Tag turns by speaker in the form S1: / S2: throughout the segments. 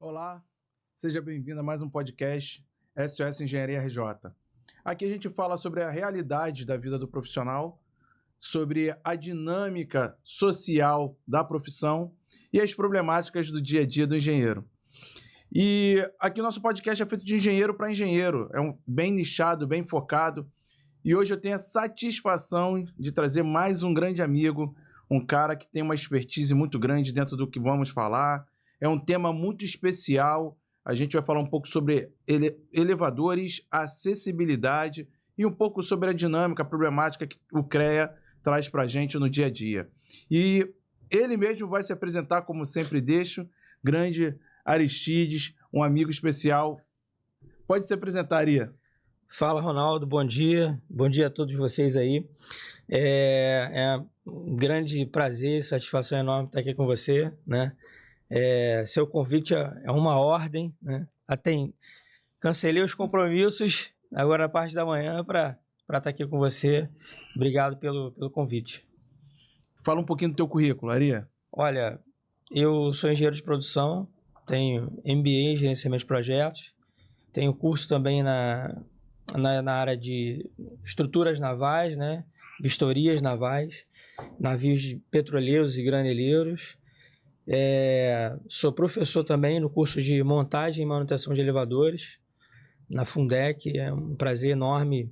S1: Olá, seja bem-vindo a mais um podcast SOS Engenharia RJ. Aqui a gente fala sobre a realidade da vida do profissional, sobre a dinâmica social da profissão e as problemáticas do dia a dia do engenheiro. E aqui nosso podcast é feito de engenheiro para engenheiro, bem nichado, bem focado. E hoje eu tenho a satisfação de trazer mais um grande amigo, um cara que tem uma expertise muito grande dentro do que vamos falar. É um tema muito especial. A gente vai falar um pouco sobre elevadores, acessibilidade e um pouco sobre a dinâmica, a problemática que o CREA traz para a gente no dia a dia. E ele mesmo vai se apresentar, como sempre deixo, grande Aristides, um amigo especial. Pode se apresentar, Ari.
S2: Fala, Ronaldo, bom dia a todos vocês aí. É um grande prazer, satisfação enorme estar aqui com você, né? Seu convite é uma ordem, né? Cancelei os compromissos agora a parte da manhã para estar aqui com você. Obrigado pelo convite.
S1: Fala um pouquinho do teu currículo, Ari.
S2: Olha, eu sou engenheiro de produção, tenho MBA em gerenciamento de projetos, tenho curso também na área de estruturas navais, né? Vistorias navais, navios petroleiros e graneleiros. Sou professor também no curso de montagem e manutenção de elevadores na Fundec. É um prazer enorme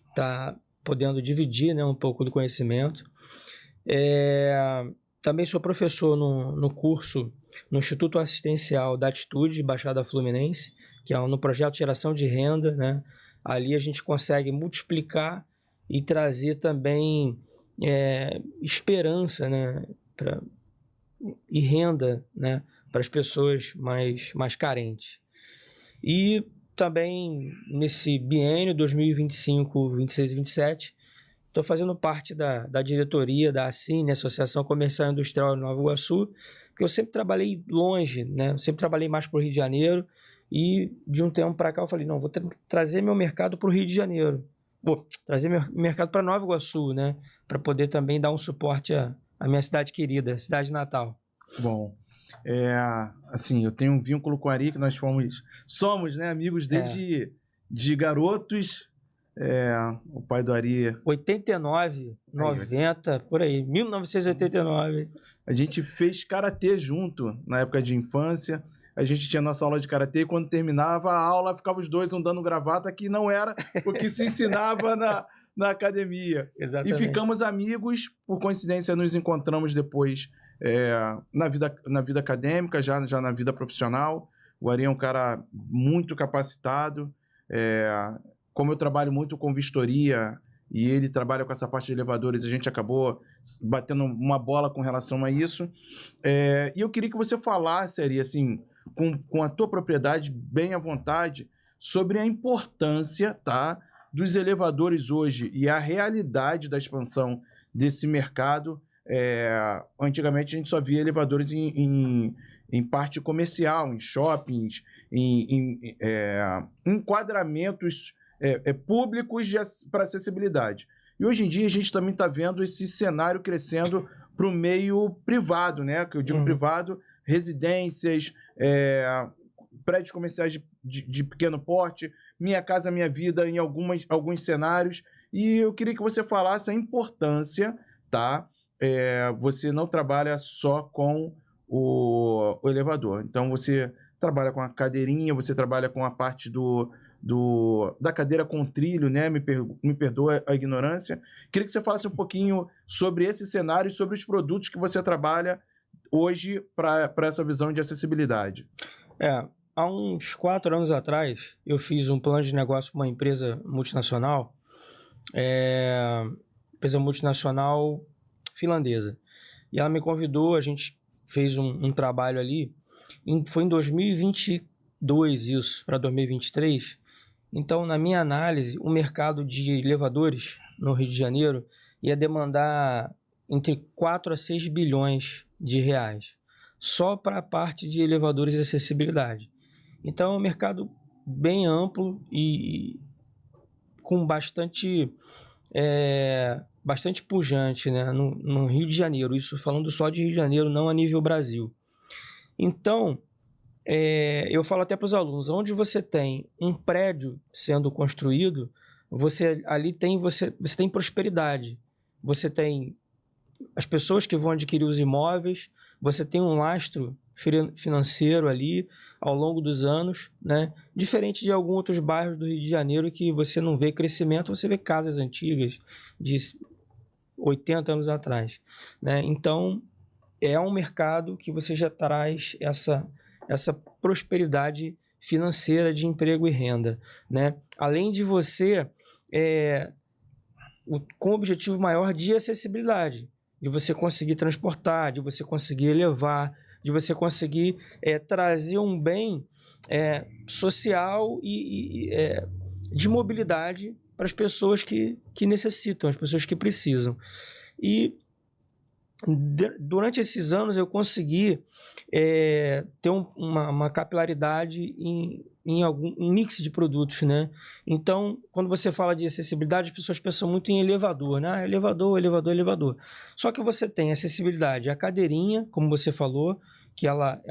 S2: estar podendo dividir, né, um pouco do conhecimento. Também sou professor no curso no Instituto Assistencial da Atitude, Baixada Fluminense, que é no projeto de geração de renda, né? Ali a gente consegue multiplicar e trazer também esperança, né, e renda, né, para as pessoas mais carentes. E também nesse biênio 2025, 26 e 27, estou fazendo parte da diretoria da ACIN, Associação Comercial e Industrial de Nova Iguaçu, porque eu sempre trabalhei longe, né? Sempre trabalhei mais para o Rio de Janeiro, e de um tempo para cá eu falei, não, vou trazer meu mercado para o Rio de Janeiro, vou trazer meu mercado para Nova Iguaçu, né? Para poder também dar um suporte à minha cidade querida, cidade natal.
S1: Bom, assim, eu tenho um vínculo com o Ari, que nós somos, né, amigos desde de garotos. O pai do Ari...
S2: 89, 90, por aí, 1989.
S1: A gente fez karatê junto, na época de infância. A gente tinha nossa aula de karatê e quando terminava a aula, ficava os dois dando gravata, que não era o que se ensinava na academia.
S2: Exatamente.
S1: E ficamos amigos, por coincidência nos encontramos depois na vida acadêmica, já na vida profissional. O Ari é um cara muito capacitado. Como eu trabalho muito com vistoria e ele trabalha com essa parte de elevadores, a gente acabou batendo uma bola com relação a isso. E eu queria que você falasse, Ari, assim, com a tua propriedade bem à vontade, sobre a importância, tá, dos elevadores hoje e a realidade da expansão desse mercado. Antigamente a gente só via elevadores em parte comercial, em shoppings, em enquadramentos públicos para acessibilidade. E hoje em dia a gente também está vendo esse cenário crescendo para o meio privado, né? Que eu digo privado, residências, prédios comerciais de pequeno porte, Minha Casa Minha Vida em alguns cenários. E eu queria que você falasse a importância, tá? Você não trabalha só com o elevador. Então, você trabalha com a cadeirinha, você trabalha com a parte da cadeira com trilho, né? Me perdoa a ignorância. Queria que você falasse um pouquinho sobre esse cenário e sobre os produtos que você trabalha hoje para essa visão de acessibilidade.
S2: Há uns 4 anos atrás, eu fiz um plano de negócio para uma empresa multinacional, finlandesa. E ela me convidou, a gente fez um trabalho ali, foi em 2022 isso, para 2023. Então, na minha análise, o mercado de elevadores no Rio de Janeiro ia demandar entre 4 a 6 bilhões de reais, só para a parte de elevadores e acessibilidade. Então, é um mercado bem amplo e com bastante pujante, né, no Rio de Janeiro, isso falando só de Rio de Janeiro, não a nível Brasil. Então, eu falo até para os alunos, onde você tem um prédio sendo construído, você tem prosperidade, você tem as pessoas que vão adquirir os imóveis, você tem um lastro financeiro ali ao longo dos anos, né? Diferente de alguns outros bairros do Rio de Janeiro que você não vê crescimento, você vê casas antigas de 80 anos atrás, né? Então, é um mercado que você já traz essa prosperidade financeira de emprego e renda, né? Além de você, com o objetivo maior de acessibilidade, de você conseguir transportar, de você conseguir elevar, de você conseguir trazer um bem social e de mobilidade para as pessoas que necessitam, as pessoas que precisam. E durante esses anos eu consegui ter uma capilaridade em algum mix de produtos, né? Então, quando você fala de acessibilidade, as pessoas pensam muito em elevador, né? Elevador, elevador, elevador. Só que você tem acessibilidade, a cadeirinha, como você falou, que ela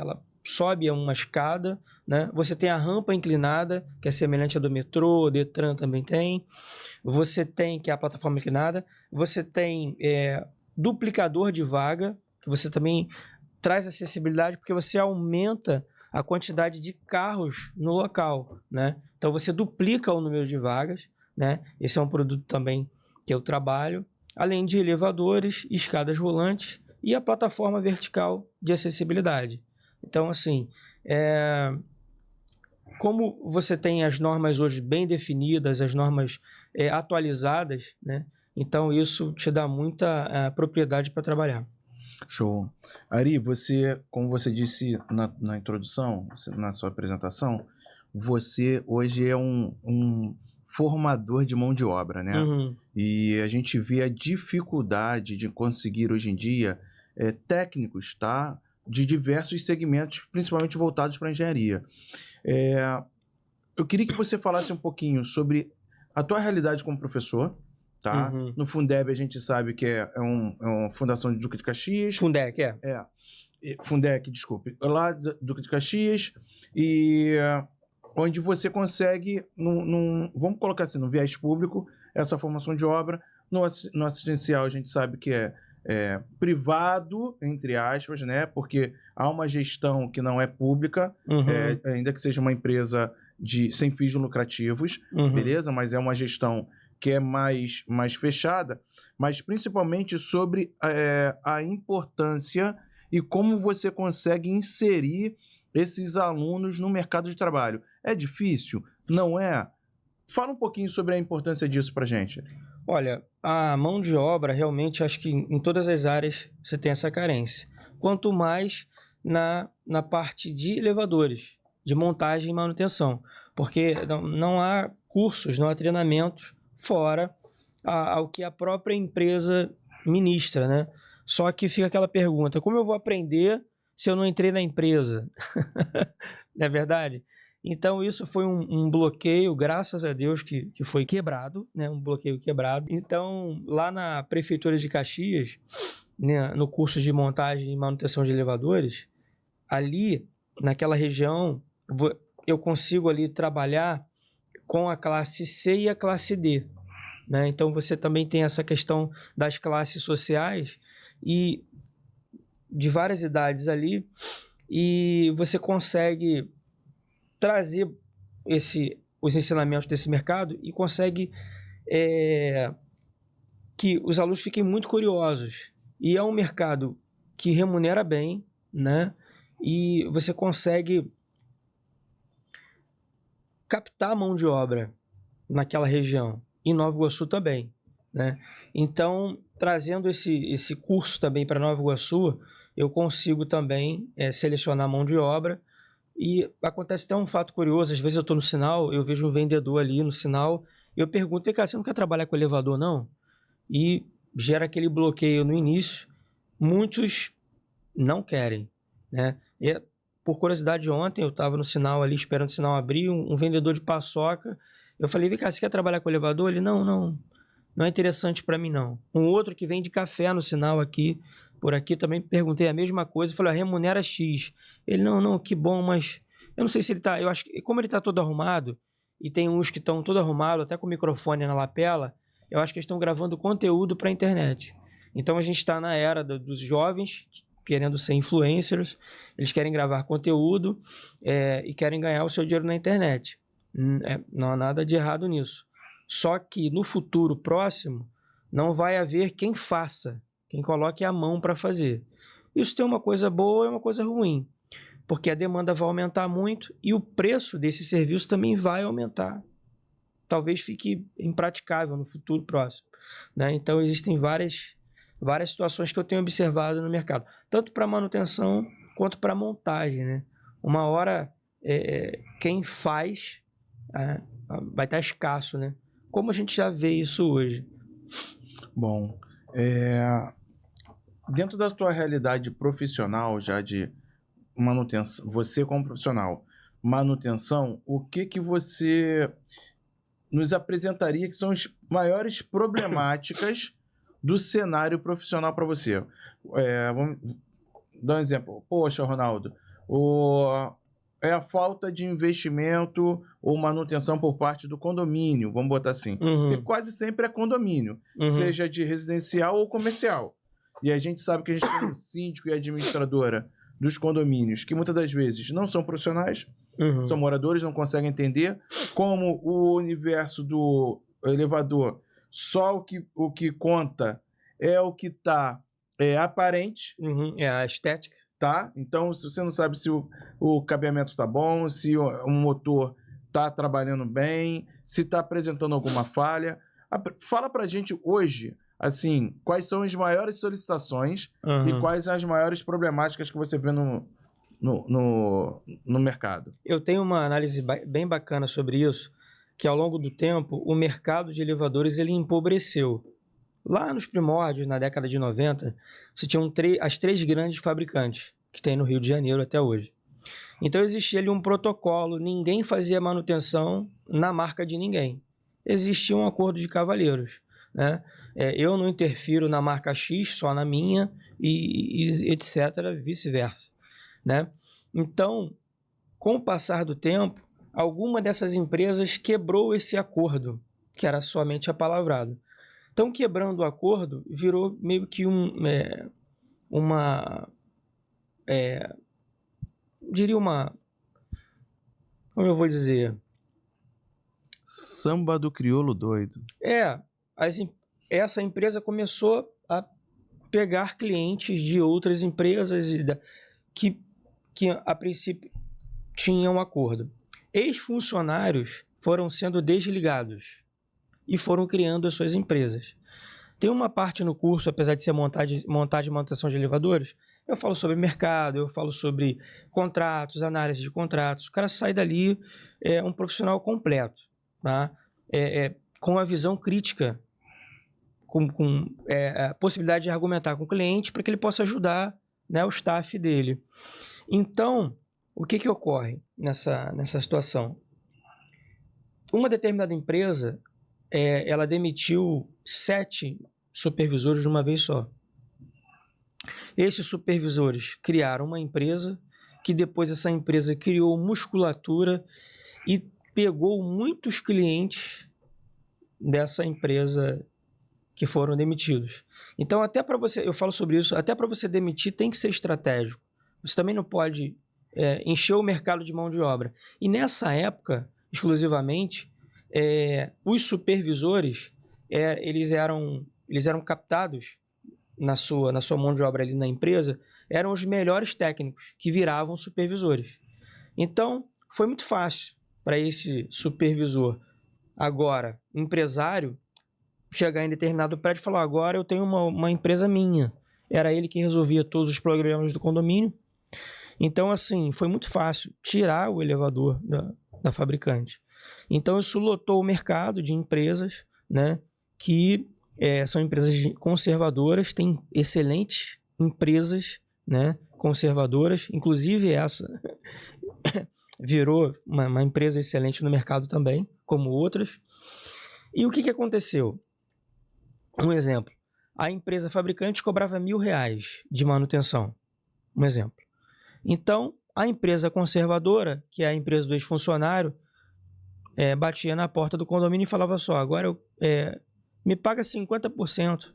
S2: sobe uma escada, né? Você tem a rampa inclinada, que é semelhante à do metrô, o Detran também tem. Você tem, que é a plataforma inclinada. Você tem duplicador de vaga, que você também traz acessibilidade, porque você aumenta a quantidade de carros no local, né? Então você duplica o número de vagas, né? Esse é um produto também que eu trabalho, além de elevadores, escadas rolantes e a plataforma vertical de acessibilidade. Então, assim, como você tem as normas hoje bem definidas, as normas atualizadas, né? Então isso te dá muita propriedade para trabalhar.
S1: Show. Ari, você, como você disse na introdução, na sua apresentação, você hoje é um formador de mão de obra, né?
S2: Uhum.
S1: E a gente vê a dificuldade de conseguir hoje em dia técnicos, tá? De diversos segmentos, principalmente voltados para a engenharia. Eu queria que você falasse um pouquinho sobre a tua realidade como professor, tá?
S2: Uhum.
S1: No Fundeb a gente sabe que é uma fundação de Duque de Caxias.
S2: Fundec,
S1: Fundec, desculpe. Lá do Duque de Caxias, e onde você consegue, vamos colocar assim, no viés público, essa formação de obra. No assistencial a gente sabe que é privado, entre aspas, né? Porque há uma gestão que não é pública, ainda que seja uma empresa sem fins lucrativos, beleza? Mas é uma gestão que é mais fechada, mas principalmente sobre a importância e como você consegue inserir esses alunos no mercado de trabalho. É difícil? Não é? Fala um pouquinho sobre a importância disso para a gente.
S2: Olha, a mão de obra, realmente, acho que em todas as áreas você tem essa carência. Quanto mais na parte de elevadores, de montagem e manutenção. Porque não há cursos, não há treinamentos fora ao que a própria empresa ministra, né? Só que fica aquela pergunta, como eu vou aprender se eu não entrei na empresa? Não é verdade? Então, isso foi um bloqueio, graças a Deus, que foi quebrado, né? Um bloqueio quebrado. Então, lá na Prefeitura de Caxias, né, no curso de montagem e manutenção de elevadores, ali, naquela região, eu consigo ali trabalhar com a classe C e a classe D, né? Então, você também tem essa questão das classes sociais e de várias idades ali, e você consegue trazer os ensinamentos desse mercado e consegue que os alunos fiquem muito curiosos. E é um mercado que remunera bem, né? E você consegue captar a mão de obra naquela região. Em Nova Iguaçu também, né? Então, trazendo esse curso também para Nova Iguaçu, eu consigo também selecionar mão de obra. E acontece até um fato curioso, às vezes eu estou no sinal, eu vejo um vendedor ali no sinal, eu pergunto, cara, você não quer trabalhar com elevador, não? E gera aquele bloqueio no início, muitos não querem, né? E, por curiosidade, ontem eu estava no sinal ali, esperando o sinal abrir, um vendedor de paçoca, eu falei, vem cá, você quer trabalhar com elevador? Ele, não é interessante para mim, não. Um outro que vende café no sinal aqui, por aqui, também perguntei a mesma coisa, falei, remunera X. Ele, não, que bom, mas Eu não sei se ele tá... Eu acho que, como ele tá todo arrumado, e tem uns que estão todo arrumado, até com o microfone na lapela, eu acho que eles estão gravando conteúdo para a internet. Então a gente está na era dos jovens querendo ser influencers, eles querem gravar conteúdo e querem ganhar o seu dinheiro na internet. Não há nada de errado nisso. Só que no futuro próximo não vai haver quem faça, quem coloque a mão para fazer. Isso tem uma coisa boa e uma coisa ruim, porque a demanda vai aumentar muito e o preço desse serviço também vai aumentar. Talvez fique impraticável no futuro próximo, né? Então existem várias situações que eu tenho observado no mercado, tanto para manutenção quanto para montagem, né? Uma hora quem faz vai estar escasso, né? Como a gente já vê isso hoje.
S1: Bom, dentro da tua realidade profissional já de manutenção, você como profissional, manutenção, o que você nos apresentaria que são as maiores problemáticas do cenário profissional para você? Vamos dar um exemplo. Poxa, Ronaldo, é a falta de investimento ou manutenção por parte do condomínio, vamos botar assim. Porque quase sempre é condomínio, seja de residencial ou comercial. E a gente sabe que a gente tem um síndico e administradora dos condomínios, que muitas das vezes não são profissionais, são moradores, não conseguem entender como o universo do elevador, só o que conta é o que está aparente.
S2: É a estética.
S1: Tá? Então, se você não sabe se o cabeamento está bom, se o motor está trabalhando bem, se está apresentando alguma falha, fala para a gente hoje, assim, quais são as maiores solicitações e quais as maiores problemáticas que você vê no mercado.
S2: Eu tenho uma análise bem bacana sobre isso, que ao longo do tempo o mercado de elevadores ele empobreceu. Lá nos primórdios, na década de 90, você tinha as 3 grandes fabricantes que tem no Rio de Janeiro até hoje. Então existia ali um protocolo, ninguém fazia manutenção na marca de ninguém. Existia um acordo de cavalheiros, né? Eu não interfiro na marca X, só na minha, e etc., vice-versa, né? Então, com o passar do tempo, alguma dessas empresas quebrou esse acordo, que era somente apalavrado. Então, quebrando o acordo, virou meio que como eu vou dizer?
S1: Samba do crioulo doido.
S2: Essa empresa começou a pegar clientes de outras empresas que a princípio tinham um acordo. Ex-funcionários foram sendo desligados e foram criando as suas empresas. Tem uma parte no curso, apesar de ser montagem e manutenção de elevadores, eu falo sobre mercado, eu falo sobre contratos, análise de contratos. O cara sai dali um profissional completo, tá? Com a visão crítica, com a possibilidade de argumentar com o cliente para que ele possa ajudar, né, o staff dele. Então, o que ocorre nessa situação? Uma determinada empresa ela demitiu 7 supervisores de uma vez só. Esses supervisores criaram uma empresa, que depois essa empresa criou musculatura e pegou muitos clientes dessa empresa que foram demitidos. Então, até para você, eu falo sobre isso, até para você demitir tem que ser estratégico. Você também não pode encher o mercado de mão de obra. E nessa época, exclusivamente, os supervisores eles eram captados na sua mão de obra ali na empresa, eram os melhores técnicos que viravam supervisores. Então, foi muito fácil para esse supervisor, agora empresário, chegar em determinado prédio e falar: agora eu tenho uma empresa minha. Era ele que resolvia todos os problemas do condomínio. Então, assim, foi muito fácil tirar o elevador da fabricante. Então, isso lotou o mercado de empresas, né, que são empresas conservadoras, tem excelentes empresas, né, conservadoras, inclusive essa virou uma empresa excelente no mercado também, como outras. E o que aconteceu? Um exemplo, a empresa fabricante cobrava R$1.000 de manutenção, um exemplo. Então, a empresa conservadora, que é a empresa do ex-funcionário, batia na porta do condomínio e falava só, agora me paga 50%.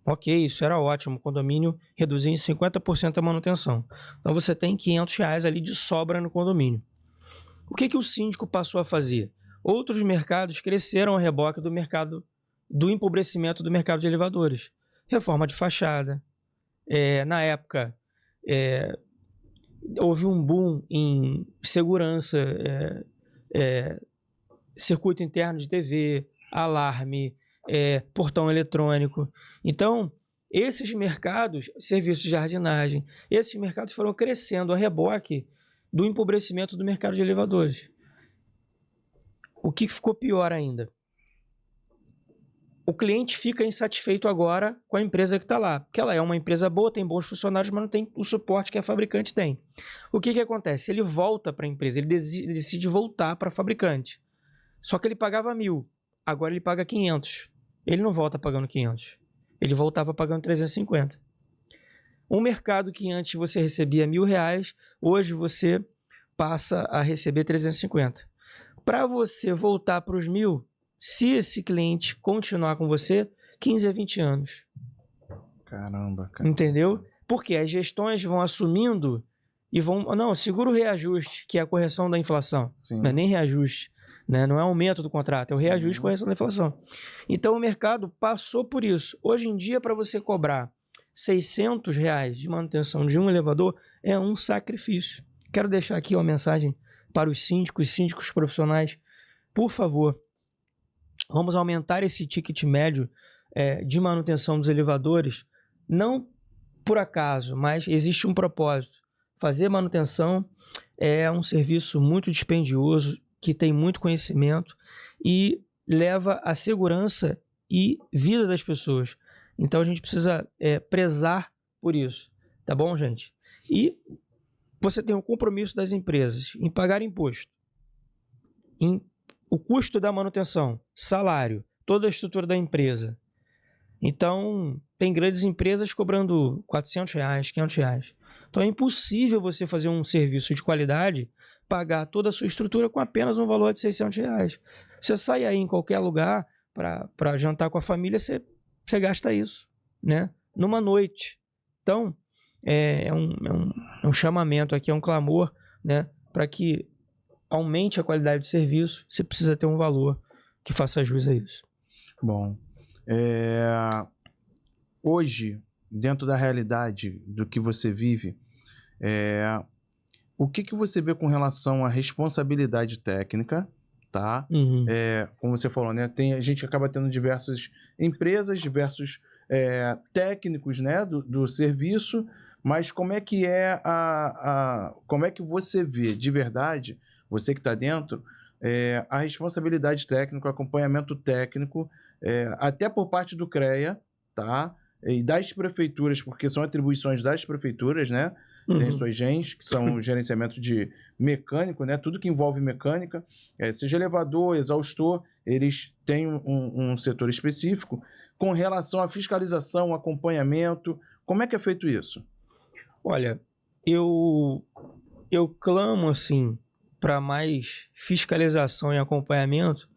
S2: Ok, isso era ótimo, o condomínio reduzia em 50% a manutenção. Então você tem R$500 ali de sobra no condomínio. O que o síndico passou a fazer? Outros mercados cresceram a reboque do mercado, do empobrecimento do mercado de elevadores. Reforma de fachada. Na época, houve um boom em segurança, circuito interno de TV, alarme, portão eletrônico. Então, esses mercados, serviços de jardinagem, esses mercados foram crescendo a reboque do empobrecimento do mercado de elevadores. O que ficou pior ainda? O cliente fica insatisfeito agora com a empresa que está lá, porque ela é uma empresa boa, tem bons funcionários, mas não tem o suporte que a fabricante tem. O que acontece? Ele volta para a empresa, ele decide voltar para a fabricante. Só que ele pagava 1.000, agora ele paga 500. Ele não volta pagando 500, ele voltava pagando 350. Um mercado que antes você recebia R$1.000, hoje você passa a receber 350. Para você voltar para os 1.000, se esse cliente continuar com você, 15 a 20 anos.
S1: Caramba, cara.
S2: Entendeu? Porque as gestões vão assumindo e vão... Não, segura o reajuste, que é a correção da inflação.
S1: Sim.
S2: Não é nem reajuste, né? Não é aumento do contrato, é o reajuste e correção da inflação. Então o mercado passou por isso. Hoje em dia, para você cobrar R$600 de manutenção de um elevador, é um sacrifício. Quero deixar aqui uma mensagem para os síndicos profissionais. Por favor, vamos aumentar esse ticket médio de manutenção dos elevadores, não por acaso, mas existe um propósito. Fazer manutenção é um serviço muito dispendioso, que tem muito conhecimento e leva à segurança e vida das pessoas. Então a gente precisa prezar por isso, tá bom, gente? E você tem o compromisso das empresas em pagar imposto, em o custo da manutenção, salário, toda a estrutura da empresa. Então, tem grandes empresas cobrando R$400, R$500. Então, é impossível você fazer um serviço de qualidade, pagar toda a sua estrutura com apenas um valor de R$600. Você sai aí em qualquer lugar para jantar com a família, você gasta isso, né? Numa noite. Então, é um chamamento aqui, é um clamor, né? Para que aumente a qualidade do serviço, você precisa ter um valor que faça jus a isso.
S1: Bom, hoje, dentro da realidade do que você vive, o que você vê com relação à responsabilidade técnica, tá?
S2: Uhum.
S1: Como você falou, né? A gente acaba tendo diversas empresas, diversos técnicos, né? do serviço, mas como é que como é que você vê de verdade, você que está dentro, a responsabilidade técnica, o acompanhamento técnico, até por parte do CREA, tá? E das prefeituras, porque são atribuições das prefeituras, né? Tem suas gens, que são o gerenciamento de mecânico, né? Tudo que envolve mecânica, seja elevador, exaustor, eles têm um setor específico. Com relação à fiscalização, acompanhamento, como é que é feito isso?
S2: Olha, eu clamo, assim, para mais fiscalização e acompanhamento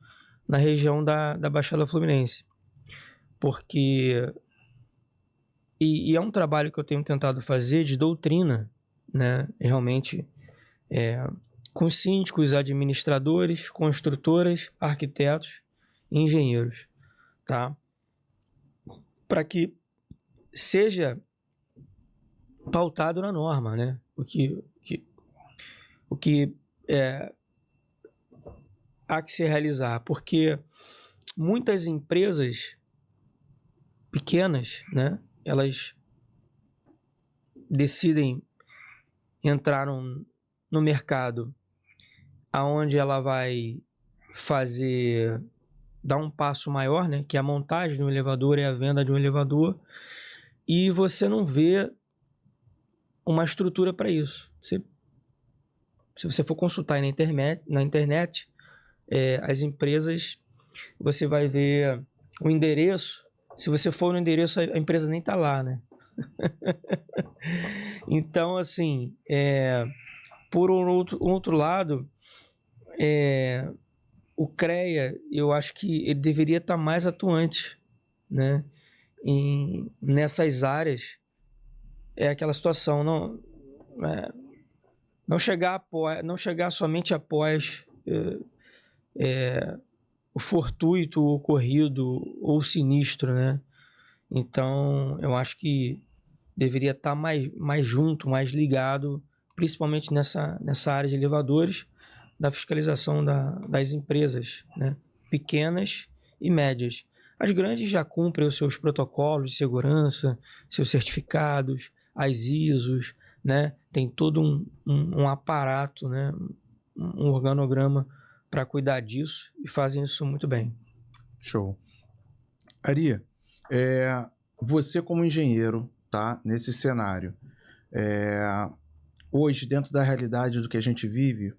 S2: na região da Baixada Fluminense. Porque... E é um trabalho que eu tenho tentado fazer de doutrina, né? Realmente, com síndicos, administradores, construtoras, arquitetos e engenheiros, tá? Para que seja pautado na norma, né? O que há que se realizar, porque muitas empresas pequenas, né? Elas decidem entrar no mercado aonde ela vai dar um passo maior, né? Que é a montagem de um elevador e a venda de um elevador, e você não vê uma estrutura para isso. Se você for consultar aí na internet, as empresas, você vai ver o endereço. Se você for no endereço, a empresa nem está lá, né? Então, assim, por um outro lado, o CREA, eu acho que ele deveria estar mais atuante, né, nessas áreas. É aquela situação, não chegar somente após o fortuito, o ocorrido ou o sinistro, né? Então, eu acho que deveria estar mais junto, mais ligado, principalmente nessa área de elevadores, da fiscalização das empresas, né? Pequenas e médias. As grandes já cumprem os seus protocolos de segurança, seus certificados, as ISOs, né? Tem todo um aparato, né? Um organograma para cuidar disso e fazem isso muito bem.
S1: Show. Ari, você como engenheiro, tá, nesse cenário, hoje, dentro da realidade do que a gente vive,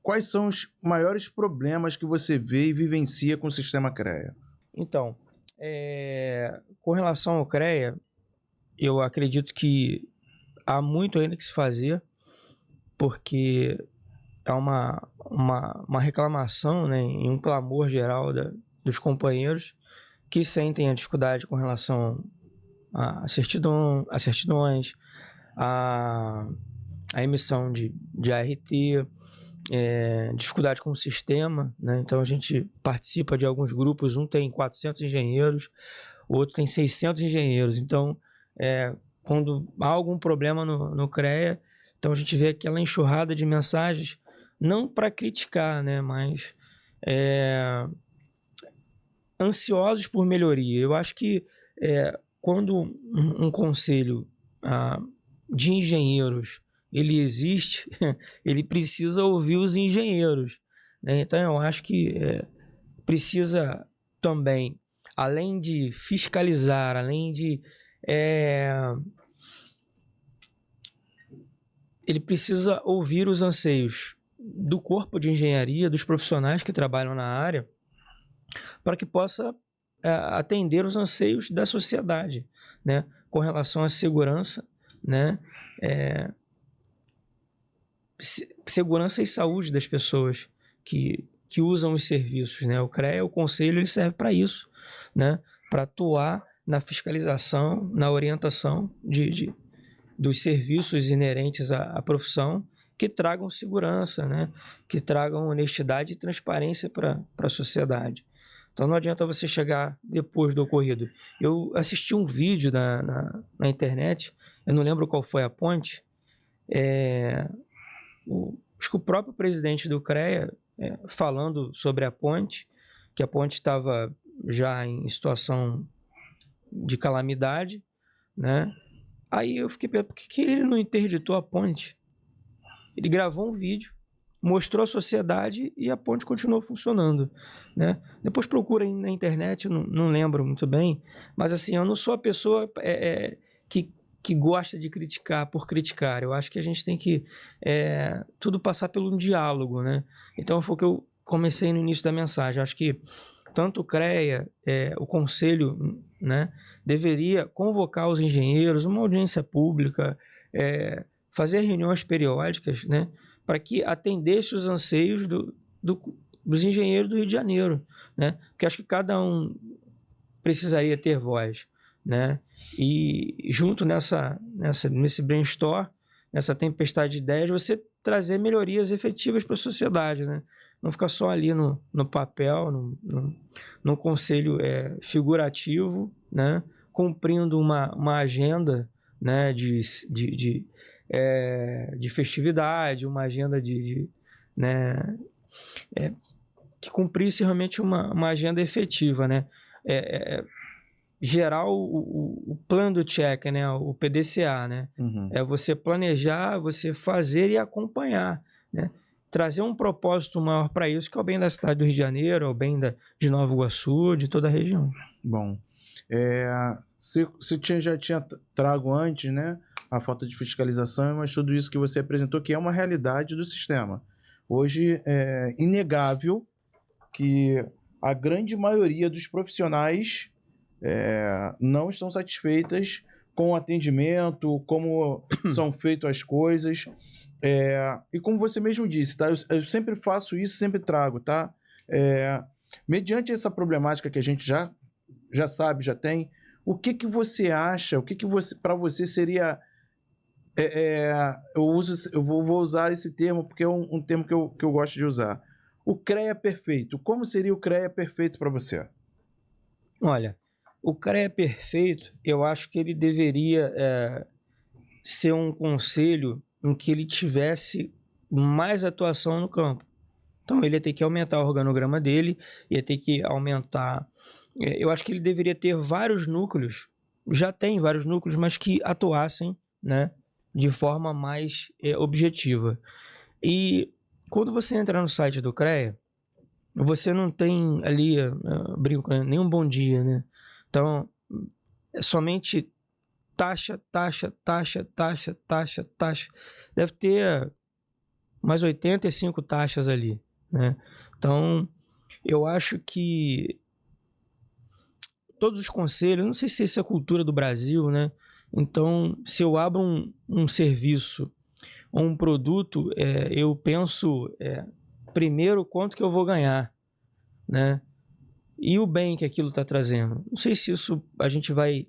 S1: quais são os maiores problemas que você vê e vivencia com o sistema CREA?
S2: Então, com relação ao CREA, eu acredito que há muito ainda que se fazer, porque é uma reclamação, né, e um clamor geral dos companheiros que sentem a dificuldade com relação a certidões, a emissão de ART, dificuldade com o sistema, né? Então a gente participa de alguns grupos, um tem 400 engenheiros, o outro tem 600 engenheiros. Então, quando há algum problema no CREA, então a gente vê aquela enxurrada de mensagens, não para criticar, né, mas ansiosos por melhoria. Eu acho que quando um conselho de engenheiros ele existe, ele precisa ouvir os engenheiros, né? Então eu acho que precisa também, além de fiscalizar, além de ele precisa ouvir os anseios do corpo de engenharia, dos profissionais que trabalham na área, para que possa atender os anseios da sociedade, né, com relação à segurança, né, segurança e saúde das pessoas que usam os serviços, né? O CREA, o conselho, ele serve para isso, né, para atuar na fiscalização, na orientação dos serviços inerentes à profissão, que tragam segurança, né, que tragam honestidade e transparência para a sociedade. Então não adianta você chegar depois do ocorrido. Eu assisti um vídeo na internet, eu não lembro qual foi a ponte, acho que o próprio presidente do CREA falando sobre a ponte, que a ponte estava já em situação de calamidade, né? Aí eu fiquei pensando, por que ele não interditou a ponte? Ele gravou um vídeo, mostrou à sociedade e a ponte continuou funcionando, né? Depois procura aí na internet, eu não lembro muito bem, mas assim, eu não sou a pessoa que gosta de criticar por criticar. Eu acho que a gente tem que tudo passar pelo diálogo, né? Então foi o que eu comecei no início da mensagem. Eu acho que tanto o CREA, o conselho, né, deveria convocar os engenheiros, uma audiência pública, fazer reuniões periódicas, né, para que atendesse os anseios dos engenheiros do Rio de Janeiro, né? Porque acho que cada um precisaria ter voz, né? E junto nesse brainstorm, nessa tempestade de ideias, você trazer melhorias efetivas para a sociedade, né? Não ficar só ali no papel, no conselho figurativo, né? Cumprindo uma agenda, né? de festividade, uma agenda né? Que cumprisse realmente uma agenda efetiva, né? Gerar o plano do check, né? O PDCA, né?
S1: Uhum.
S2: É você planejar, você fazer e acompanhar, né? Trazer um propósito maior para isso, que é o bem da cidade do Rio de Janeiro, é o bem de Nova Iguaçu, de toda a região.
S1: Bom, você já tinha trago antes, né, a falta de fiscalização, mas tudo isso que você apresentou, que é uma realidade do sistema. Hoje é inegável que a grande maioria dos profissionais não estão satisfeitas com o atendimento, como são feitas as coisas. E como você mesmo disse, tá? Eu sempre faço isso, sempre trago, tá? Mediante essa problemática que a gente já sabe, já tem, o que você acha, o que você, para você seria... eu vou usar esse termo porque é um termo que eu gosto de usar. O CREA perfeito. Como seria o CREA perfeito para você?
S2: Olha, o CREA perfeito, eu acho que ele deveria ser um conselho em que ele tivesse mais atuação no campo. Então, ele ia ter que aumentar o organograma dele, ia ter que aumentar... Eu acho que ele deveria ter vários núcleos, já tem vários núcleos, mas que atuassem, né, de forma mais objetiva. E quando você entra no site do CREA, você não tem ali, brinco, né, nenhum bom dia, né? Então, é somente taxa. Deve ter mais 85 taxas ali, né? Então, eu acho que todos os conselhos, não sei se isso é cultura do Brasil, né? Então, se eu abro um serviço ou um produto, eu penso primeiro quanto que eu vou ganhar, né? E o bem que aquilo está trazendo. Não sei se isso a gente vai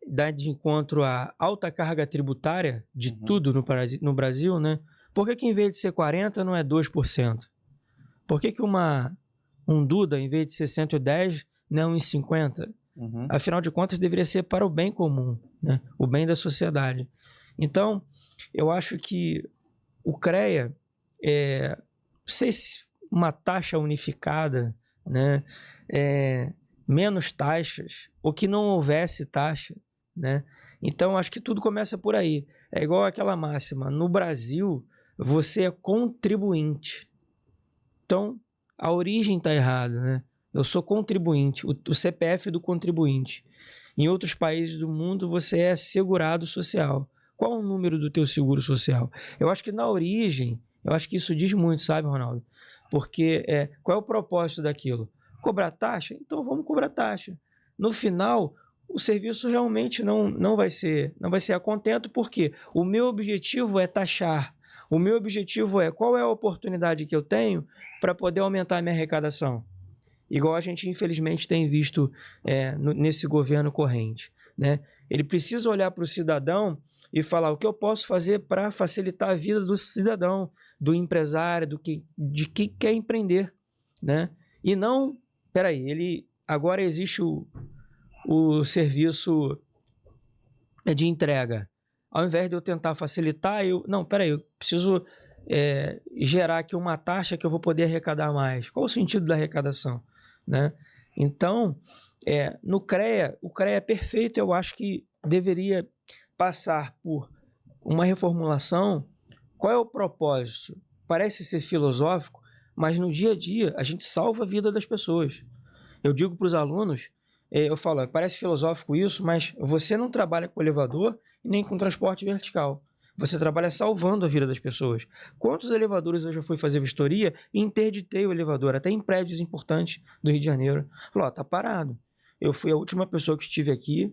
S2: dar de encontro à alta carga tributária de tudo no Brasil, né? Por que em vez de ser 40% não é 2%? Por que um Duda, em vez de ser 110, não é 1,50? Afinal de contas, deveria ser para o bem comum, né? O bem da sociedade. Então, eu acho que o CREA, sei se uma taxa unificada, né? Menos taxas, ou que não houvesse taxa, né? Então, acho que tudo começa por aí. É igual aquela máxima, no Brasil, você é contribuinte. Então, a origem está errada, né? Eu sou contribuinte, o CPF do contribuinte. Em outros países do mundo, você é segurado social. Qual o número do teu seguro social? Eu acho que na origem, eu acho que isso diz muito, sabe, Ronaldo? Porque qual é o propósito daquilo? Cobrar taxa? Então vamos cobrar taxa. No final, o serviço realmente não vai ser a contento, porque o meu objetivo é taxar. O meu objetivo qual é a oportunidade que eu tenho para poder aumentar a minha arrecadação. Igual a gente, infelizmente, tem visto nesse governo corrente, né? Ele precisa olhar para o cidadão e falar o que eu posso fazer para facilitar a vida do cidadão, do empresário, de quem quer empreender, né? E não, peraí, agora existe o serviço de entrega. Ao invés de eu tentar facilitar, eu preciso gerar aqui uma taxa que eu vou poder arrecadar mais. Qual o sentido da arrecadação, né? Então, no CREA, o CREA é perfeito, eu acho que deveria passar por uma reformulação. Qual é o propósito? Parece ser filosófico, mas no dia a dia a gente salva a vida das pessoas. Eu digo para os alunos, eu falo, parece filosófico isso, mas você não trabalha com elevador e nem com transporte vertical. Você trabalha salvando a vida das pessoas. Quantos elevadores eu já fui fazer vistoria e interditei o elevador, até em prédios importantes do Rio de Janeiro? Falou, tá parado. Eu fui a última pessoa que estive aqui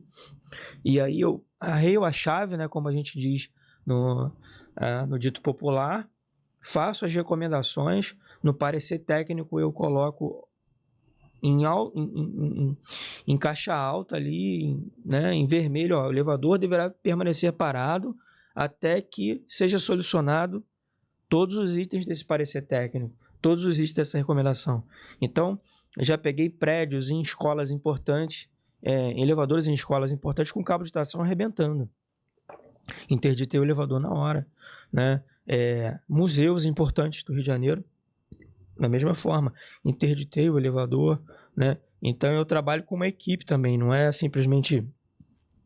S2: e aí eu arreio a chave, né, como a gente diz no dito popular, faço as recomendações, no parecer técnico eu coloco em caixa alta ali, né, em vermelho, o elevador deverá permanecer parado até que seja solucionado todos os itens desse parecer técnico, todos os itens dessa recomendação. Então, eu já peguei prédios em escolas importantes, elevadores em escolas importantes com cabo de tração arrebentando. Interditei o elevador na hora, né? Museus importantes do Rio de Janeiro, da mesma forma, interditei o elevador, né? Então eu trabalho com uma equipe também, não é simplesmente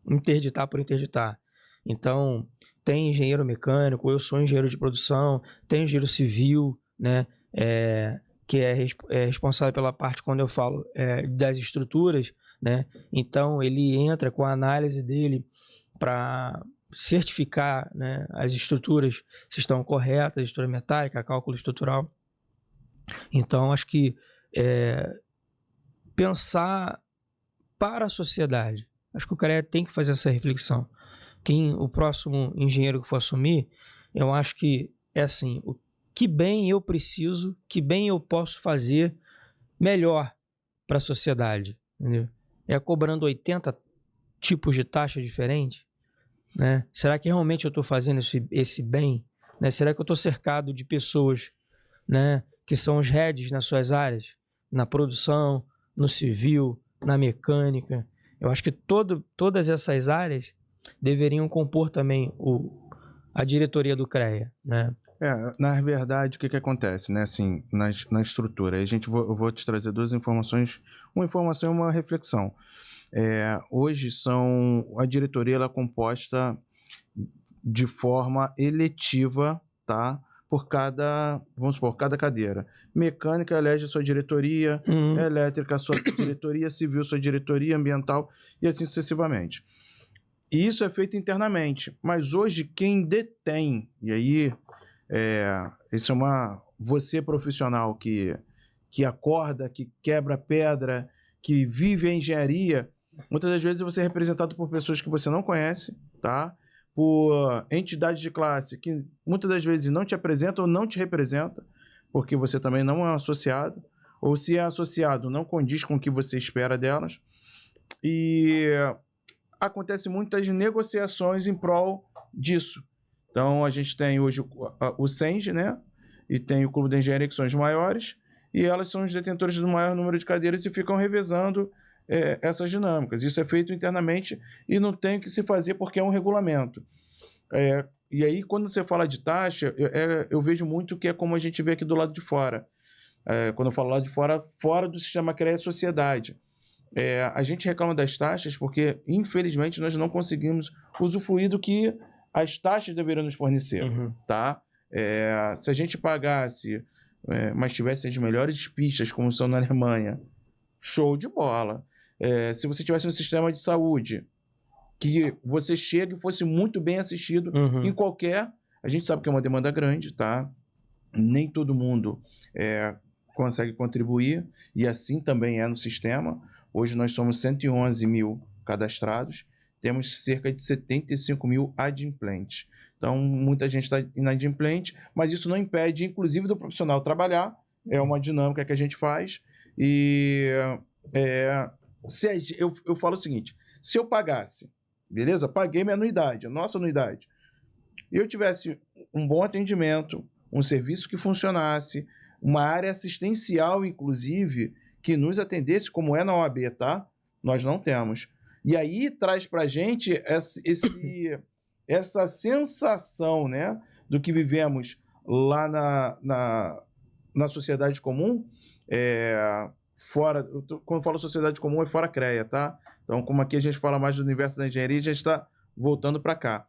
S2: interditar por interditar. Então, tem engenheiro mecânico, eu sou engenheiro de produção, tem engenheiro civil, né? Que é responsável pela parte, quando eu falo, das estruturas, né? Então, ele entra com a análise dele para certificar, né, as estruturas se estão corretas, estrutura metálica, cálculo estrutural. Então, acho que pensar para a sociedade. Acho que o CREA tem que fazer essa reflexão. O próximo engenheiro que for assumir, eu acho que é assim, o que bem eu preciso, que bem eu posso fazer melhor para a sociedade, entendeu? Cobrando 80 tipos de taxa diferentes, né? Será que realmente eu estou fazendo esse bem? Né? Será que eu estou cercado de pessoas, né, que são os heads nas suas áreas? Na produção, no civil, na mecânica. Eu acho que todas essas áreas deveriam compor também a diretoria do CREA, né?
S1: Na verdade, o que acontece, né? Assim, na estrutura, eu vou te trazer duas informações, uma informação e uma reflexão. Hoje a diretoria ela é composta de forma eletiva, tá? Vamos supor, cada cadeira. Mecânica elege a sua diretoria, elétrica a sua diretoria, civil sua diretoria, ambiental e assim sucessivamente. E isso é feito internamente, mas hoje quem detém, e aí isso é você profissional que acorda, que quebra pedra, que vive a engenharia, muitas das vezes você é representado por pessoas que você não conhece, tá? Por entidades de classe que muitas das vezes não te apresentam ou não te representam, porque você também não é associado, ou se é associado, não condiz com o que você espera delas. E acontece muitas negociações em prol disso. Então, a gente tem hoje o CENG, né? E tem o Clube de Engenharia, que são os maiores, e elas são os detentores do maior número de cadeiras e ficam revezando essas dinâmicas. Isso é feito internamente e não tem o que se fazer porque é um regulamento. E aí, quando você fala de taxa, eu vejo muito que é como a gente vê aqui do lado de fora. Quando eu falo lado de fora, fora do sistema CREA Sociedade. A gente reclama das taxas porque, infelizmente, nós não conseguimos usufruir do que as taxas deveriam nos fornecer, tá? Se a gente pagasse, mas tivesse as melhores pistas, como são na Alemanha, show de bola. Se você tivesse um sistema de saúde que você chega e fosse muito bem assistido em qualquer... A gente sabe que é uma demanda grande, tá? Nem todo mundo consegue contribuir, e assim também é no sistema. Hoje nós somos 111 mil cadastrados, temos cerca de 75 mil adimplentes. Então, muita gente está inadimplente, mas isso não impede, inclusive, do profissional trabalhar. É uma dinâmica que a gente faz. E eu falo o seguinte, se eu pagasse, beleza? Paguei minha anuidade, a nossa anuidade, e eu tivesse um bom atendimento, um serviço que funcionasse, uma área assistencial, inclusive, que nos atendesse, como é na OAB, tá? Nós não temos. E aí traz para a gente essa sensação, né, do que vivemos lá na sociedade comum, quando eu falo sociedade comum, é fora CREA, tá? Então, como aqui a gente fala mais do universo da engenharia, a gente está voltando para cá.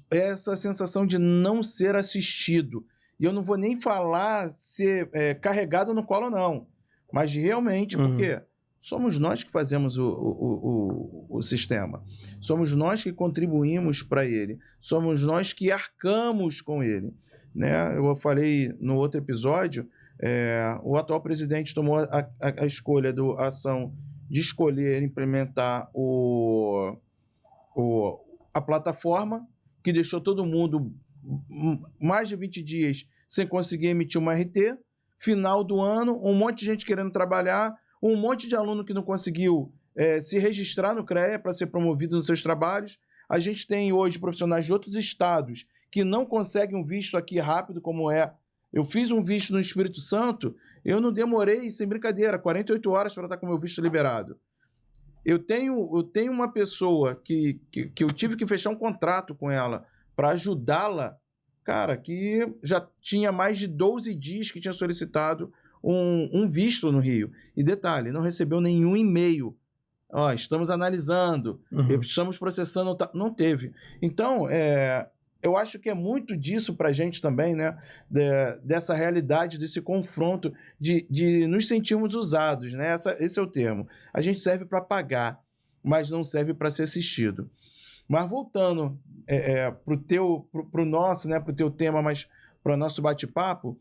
S1: Essa sensação de não ser assistido. E eu não vou nem falar ser carregado no colo, não. Mas realmente, porque somos nós que fazemos o sistema. Somos nós que contribuímos para ele. Somos nós que arcamos com ele. Né? Eu falei no outro episódio, o atual presidente tomou a escolha a ação de escolher implementar a plataforma, que deixou todo mundo mais de 20 dias sem conseguir emitir uma RT. Final do ano, um monte de gente querendo trabalhar, um monte de aluno que não conseguiu se registrar no CREA para ser promovido nos seus trabalhos. A gente tem hoje profissionais de outros estados que não conseguem um visto aqui rápido, como é. Eu fiz um visto no Espírito Santo, eu não demorei, sem brincadeira, 48 horas para estar com o meu visto liberado. Eu tenho uma pessoa que eu tive que fechar um contrato com ela para ajudá-la, cara, que já tinha mais de 12 dias que tinha solicitado um visto no Rio. E detalhe, não recebeu nenhum e-mail. Estamos analisando, estamos processando, não teve. Então, eu acho que é muito disso para a gente também, né? Dessa realidade, desse confronto, de nos sentirmos usados, né? Esse é o termo. A gente serve para pagar, mas não serve para ser assistido. Mas voltando para o nosso, né? Para o teu tema, mas para o nosso bate-papo,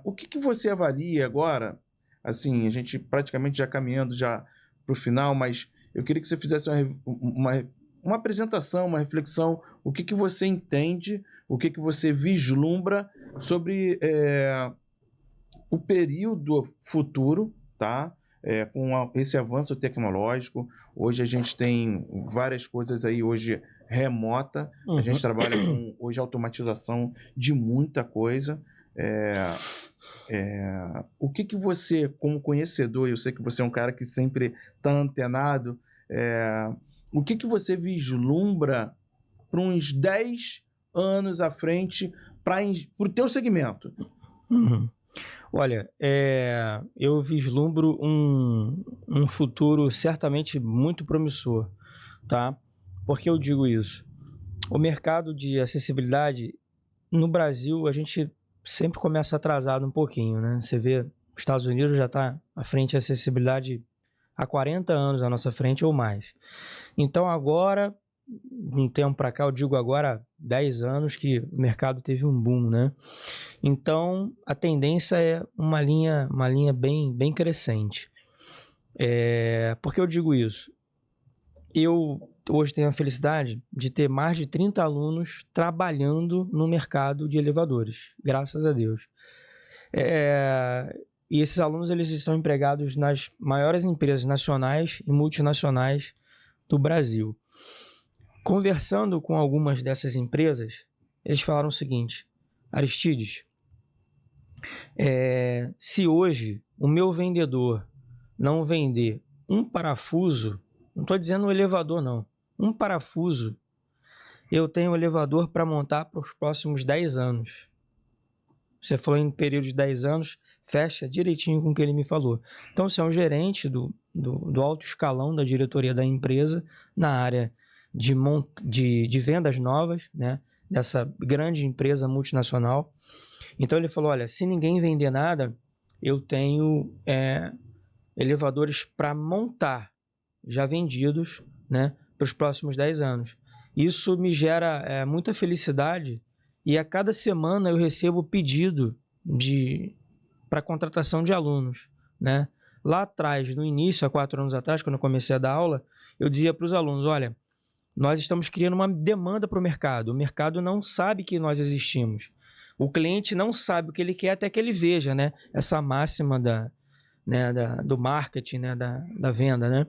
S1: O que você avalia agora? Assim, a gente praticamente já caminhando já para o final, mas eu queria que você fizesse uma apresentação, uma reflexão, o que você entende, o que você vislumbra sobre o período futuro, tá? Com esse avanço tecnológico. Hoje a gente tem várias coisas aí hoje remota, a gente trabalha com hoje automatização de muita coisa. O que você, como conhecedor, eu sei que você é um cara que sempre está antenado, o que você vislumbra para uns 10 anos à frente para o teu segmento?
S2: Olha, eu vislumbro um futuro certamente muito promissor, tá? Por que eu digo isso? O mercado de acessibilidade no Brasil, a gente sempre começa atrasado um pouquinho, né? Você vê, os Estados Unidos já está à frente de acessibilidade há 40 anos à nossa frente ou mais. Então agora, um tempo para cá, eu digo agora 10 anos que o mercado teve um boom, né? Então a tendência é uma linha bem crescente. Por que eu digo isso? Eu hoje tenho a felicidade de ter mais de 30 alunos trabalhando no mercado de elevadores, graças a Deus. E esses alunos eles estão empregados nas maiores empresas nacionais e multinacionais do Brasil. Conversando com algumas dessas empresas, eles falaram o seguinte: Aristides, se hoje o meu vendedor não vender um parafuso, não estou dizendo um elevador não, um parafuso, eu tenho um elevador para montar para os próximos 10 anos. Você falou em período de 10 anos, fecha direitinho com o que ele me falou. Então, você é um gerente do alto escalão da diretoria da empresa na área de vendas novas, né, dessa grande empresa multinacional. Então, ele falou, olha, se ninguém vender nada, eu tenho elevadores para montar, já vendidos, né, para os próximos 10 anos. Isso me gera muita felicidade e a cada semana eu recebo pedido para contratação de alunos, né? Lá atrás, no início, há 4 anos atrás, quando eu comecei a dar aula, eu dizia para os alunos, olha, nós estamos criando uma demanda para o mercado não sabe que nós existimos. O cliente não sabe o que ele quer até que ele veja, né? Essa máxima do marketing, né? da venda, né?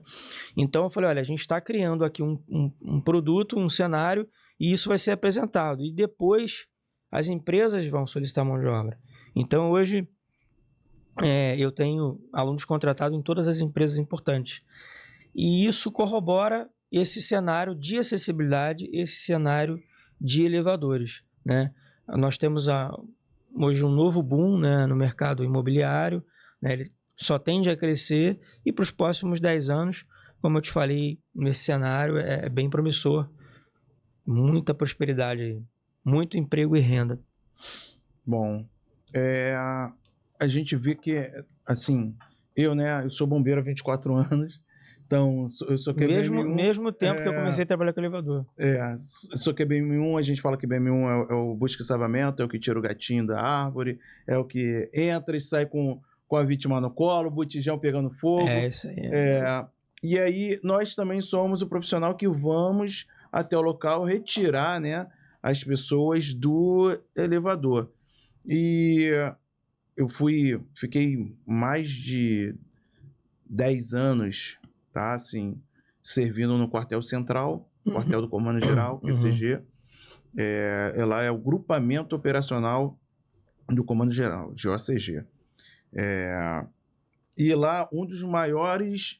S2: Então eu falei, olha, a gente está criando aqui um produto, um cenário, e isso vai ser apresentado. E depois as empresas vão solicitar mão de obra. Então hoje eu tenho alunos contratados em todas as empresas importantes. E isso corrobora esse cenário de acessibilidade, esse cenário de elevadores, né? Nós temos hoje um novo boom, né, no mercado imobiliário, né? Ele só tende a crescer e para os próximos 10 anos, como eu te falei, nesse cenário é bem promissor. Muita prosperidade, muito emprego e renda.
S1: Bom, a gente vê que, assim, eu sou bombeiro há 24 anos, então eu sou QBM1.
S2: Mesmo tempo que eu comecei a trabalhar com elevador.
S1: Sou QBM1, a gente fala que QBM1 é o busca e salvamento, é o que tira o gatinho da árvore, é o que entra e sai com a vítima no colo, o botijão pegando fogo.
S2: Isso aí.
S1: E aí nós também somos o profissional que vamos até o local retirar, né, as pessoas do elevador. E eu fiquei mais de 10 anos, tá, assim, servindo no quartel central, quartel do Comando Geral, QCG. Lá é o grupamento operacional do Comando Geral, GOCG. E lá um dos maiores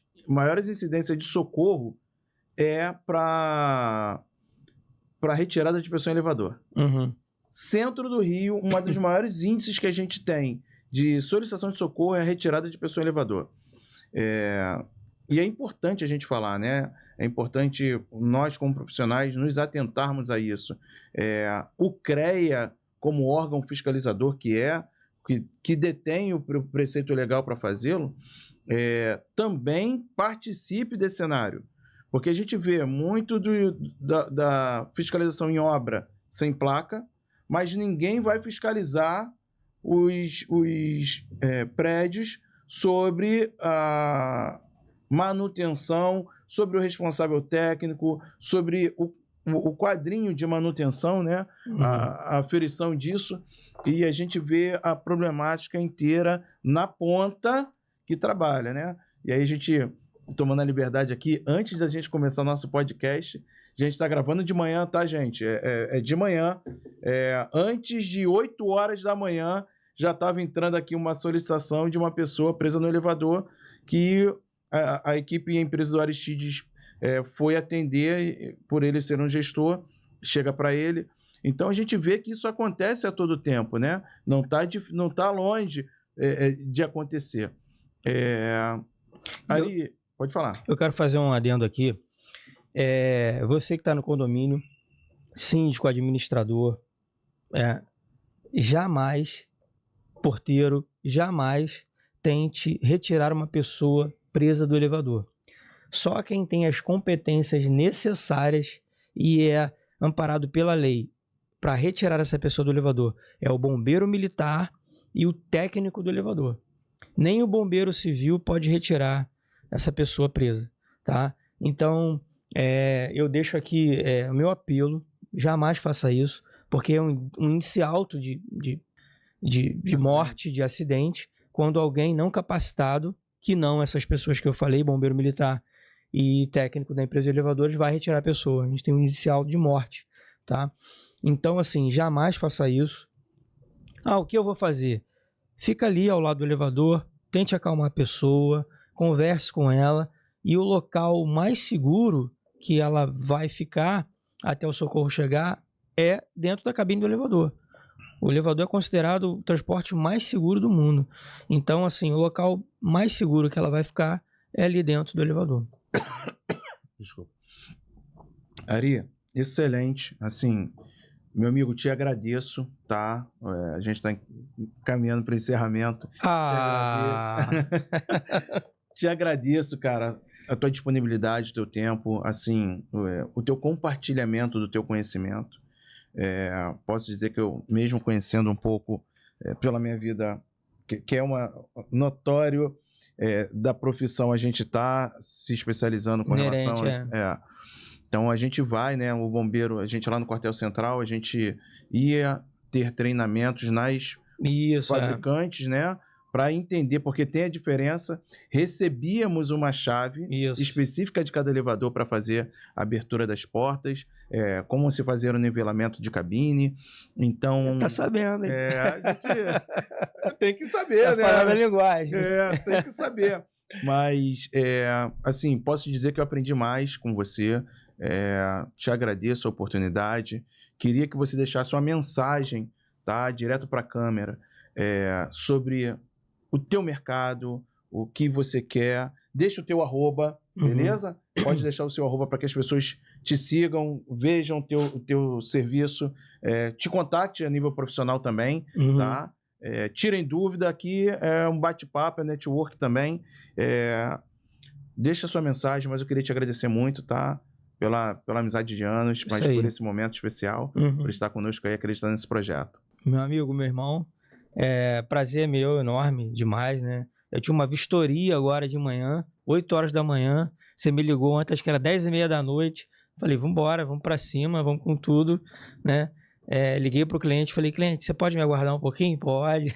S1: incidências de socorro é para retirada de pessoa em elevador. Centro do Rio, uma dos maiores índices que a gente tem de solicitação de socorro é a retirada de pessoa em elevador. E é importante a gente falar, né? É importante nós, como profissionais, nos atentarmos a isso. O CREA, como órgão fiscalizador que detém o preceito legal para fazê-lo, também participe desse cenário. Porque a gente vê muito da fiscalização em obra sem placa, mas ninguém vai fiscalizar os prédios sobre a manutenção, sobre o responsável técnico, sobre o quadrinho de manutenção, né? A aferição disso, e a gente vê a problemática inteira na ponta que trabalha, né? E aí a gente, tomando a liberdade aqui, antes da gente começar o nosso podcast, a gente está gravando de manhã, tá, gente? É de manhã. Antes de 8 horas da manhã, já estava entrando aqui uma solicitação de uma pessoa presa no elevador que a equipe e a empresa do Aristides foi atender, por ele ser um gestor, chega para ele. Então, a gente vê que isso acontece a todo tempo, né? Não tá longe de acontecer. Ari, pode falar.
S2: Eu quero fazer um adendo aqui. Você que está no condomínio, síndico, administrador, jamais, porteiro, jamais tente retirar uma pessoa presa do elevador. Só quem tem as competências necessárias e é amparado pela lei para retirar essa pessoa do elevador é o bombeiro militar e o técnico do elevador. Nem o bombeiro civil pode retirar essa pessoa presa, tá? Então, eu deixo aqui o meu apelo, jamais faça isso, porque é um índice alto de morte, de acidente, quando alguém não capacitado, que não essas pessoas que eu falei, bombeiro militar e técnico da empresa de elevadores, vai retirar a pessoa. A gente tem um índice alto de morte, tá? Então, assim, jamais faça isso. O que eu vou fazer? Fica ali ao lado do elevador, tente acalmar a pessoa, converse com ela, e o local mais seguro que ela vai ficar até o socorro chegar é dentro da cabine do elevador. O elevador é considerado o transporte mais seguro do mundo. Então, assim, o local mais seguro que ela vai ficar é ali dentro do elevador.
S1: Desculpa. Ari, excelente. Assim, meu amigo, te agradeço, tá? A gente está caminhando para o encerramento. Te agradeço, cara, a tua disponibilidade, o teu tempo, assim, o teu compartilhamento do teu conhecimento. Posso dizer que eu, mesmo conhecendo um pouco pela minha vida, que é notório da profissão, a gente está se especializando com relação a... Então, a gente vai, né, o bombeiro, a gente lá no quartel central, a gente ia ter treinamentos nas fabricantes, né, para entender, porque tem a diferença. Recebíamos uma chave específica de cada elevador para fazer a abertura das portas, como se fazer o nivelamento de cabine. Então...
S2: Tá sabendo, hein?
S1: A gente tem que saber, né?
S2: Falar da linguagem.
S1: Tem que saber. Mas, assim, posso dizer que eu aprendi mais com você. Te agradeço a oportunidade. Queria que você deixasse uma mensagem, tá? Direto para a câmera, sobre o teu mercado, o que você quer. Deixa o teu arroba, beleza? Pode deixar o seu arroba para que as pessoas te sigam, vejam o teu serviço, te contacte a nível profissional também, tá? Tirem dúvida, aqui é um bate-papo, é network também. Deixa a sua mensagem, mas eu queria te agradecer muito, tá? Pela amizade de anos, mas por esse momento especial, por estar conosco aí acreditando nesse projeto.
S2: Meu amigo, meu irmão, prazer meu, enorme, demais, né? Eu tinha uma vistoria agora de manhã, 8 horas da manhã, você me ligou ontem, acho que era 10h30 da noite, falei, vambora, vamos pra cima, vamos com tudo, né? Liguei pro cliente, falei, cliente, você pode me aguardar um pouquinho? Pode.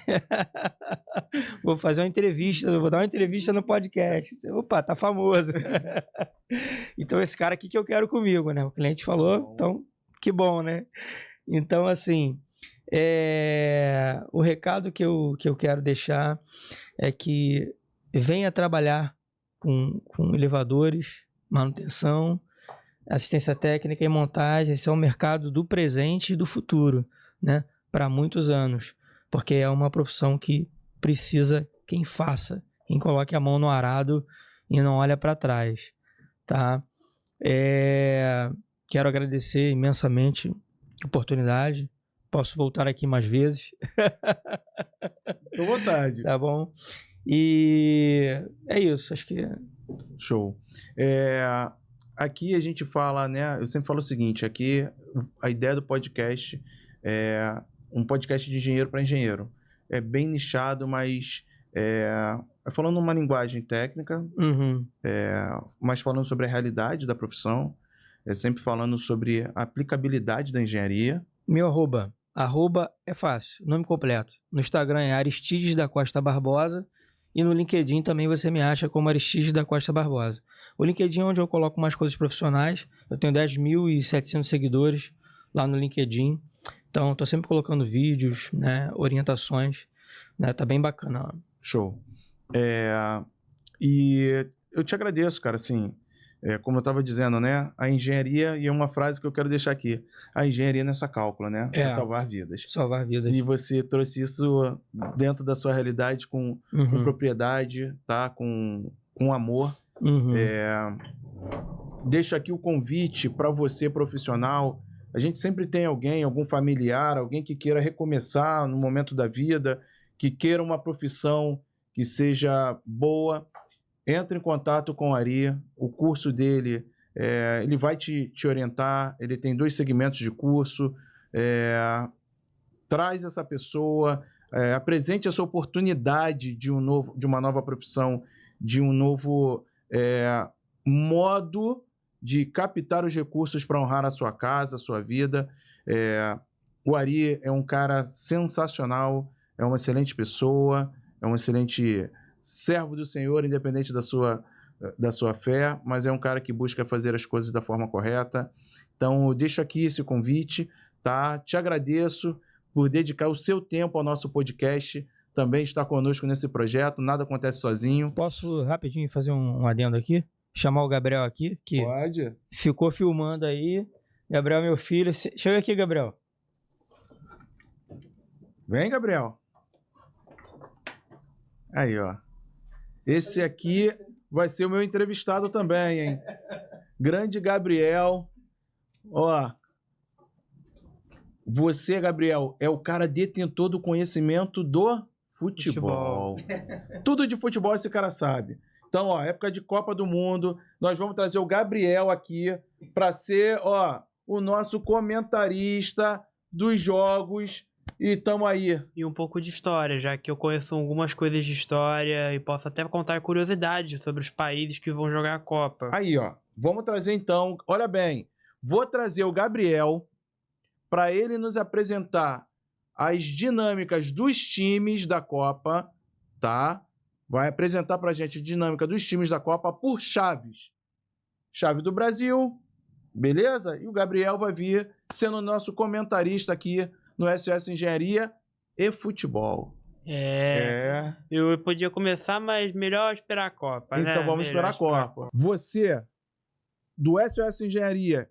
S2: Vou fazer uma entrevista, vou dar uma entrevista no podcast. Opa, tá famoso. Então, esse cara aqui que eu quero comigo, né? O cliente falou, então, que bom, né? Então, assim, o recado que eu quero deixar é que venha trabalhar com elevadores, manutenção, assistência técnica e montagem. Esse é o mercado do presente e do futuro, né? Para muitos anos, porque é uma profissão que precisa quem faça, quem coloque a mão no arado e não olha para trás, tá? Quero agradecer imensamente a oportunidade. Posso voltar aqui mais vezes.
S1: Com vontade.
S2: Tá bom? E é isso, acho que...
S1: Show. Aqui a gente fala, né? Eu sempre falo o seguinte, aqui a ideia do podcast é um podcast de engenheiro para engenheiro. é bem nichado, mas falando uma linguagem técnica, mas falando sobre a realidade da profissão, sempre falando sobre a aplicabilidade da engenharia.
S2: Meu arroba é fácil, nome completo. No Instagram é Aristides da Costa Barbosa e no LinkedIn também você me acha como Aristides da Costa Barbosa. O LinkedIn é onde eu coloco mais coisas profissionais. Eu tenho 10.700 seguidores lá no LinkedIn. Então, estou sempre colocando vídeos, né, orientações. Né, tá bem bacana lá.
S1: Show. E eu te agradeço, cara, assim, como eu estava dizendo, né, a engenharia, e é uma frase que eu quero deixar aqui, a engenharia não é só cálculo, né, é salvar vidas.
S2: Salvar vidas.
S1: E você trouxe isso dentro da sua realidade com propriedade, tá, com amor. Deixo aqui o convite para você, profissional. A gente sempre tem alguém, algum familiar, alguém que queira recomeçar no momento da vida, que queira uma profissão que seja boa. Entre em contato com o Ari. O curso dele, ele vai te orientar. Ele tem 2 segmentos de curso. Traz essa pessoa, apresente essa oportunidade de uma nova profissão, de um novo modo de captar os recursos para honrar a sua casa, a sua vida. O Ari é um cara sensacional, é uma excelente pessoa, é um excelente servo do Senhor, independente da sua fé, mas é um cara que busca fazer as coisas da forma correta. Então, eu deixo aqui esse convite, tá? Te agradeço por dedicar o seu tempo ao nosso podcast, também estar conosco nesse projeto, nada acontece sozinho.
S2: Posso rapidinho fazer um adendo aqui? Chamar o Gabriel aqui, que
S1: Pode.
S2: Ficou filmando aí. Gabriel, meu filho. Chega aqui, Gabriel.
S1: Vem, Gabriel. Aí, ó. Esse aqui vai ser o meu entrevistado também, hein? Grande Gabriel. Ó. Você, Gabriel, é o cara detentor do conhecimento do futebol. Tudo de futebol esse cara sabe. Então, ó, época de Copa do Mundo, nós vamos trazer o Gabriel aqui para ser, ó, o nosso comentarista dos jogos. E tamo aí.
S3: E um pouco de história, já que eu conheço algumas coisas de história e posso até contar curiosidades sobre os países que vão jogar a Copa.
S1: Aí, ó. Vamos trazer então, olha bem, vou trazer o Gabriel para ele nos apresentar as dinâmicas dos times da Copa, tá? Vai apresentar pra gente a dinâmica dos times da Copa por chaves. Chave do Brasil, beleza? E o Gabriel vai vir sendo nosso comentarista aqui no SOS Engenharia e Futebol.
S3: Eu podia começar, mas melhor esperar a Copa,
S1: então,
S3: né?
S1: Vamos esperar a Copa. Você, do SOS Engenharia,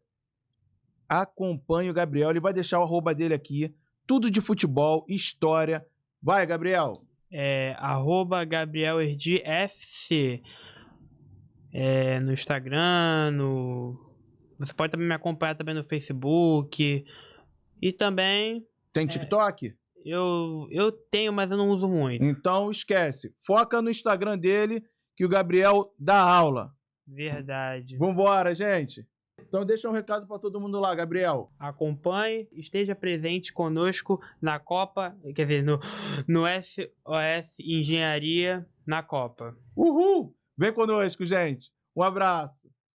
S1: acompanhe o Gabriel. Ele vai deixar o arroba dele aqui. Tudo de futebol, história. Vai, Gabriel.
S3: @GabrielErdiFC. No Instagram, Você pode também me acompanhar também no Facebook. E também...
S1: Tem TikTok?
S3: Eu tenho, mas eu não uso muito.
S1: Então esquece. Foca no Instagram dele que o Gabriel dá aula.
S3: Verdade.
S1: Vambora, gente. Então deixa um recado para todo mundo lá, Gabriel.
S3: Acompanhe, esteja presente conosco na Copa, quer dizer, no SOS Engenharia na Copa.
S1: Uhul! Vem conosco, gente. Um abraço.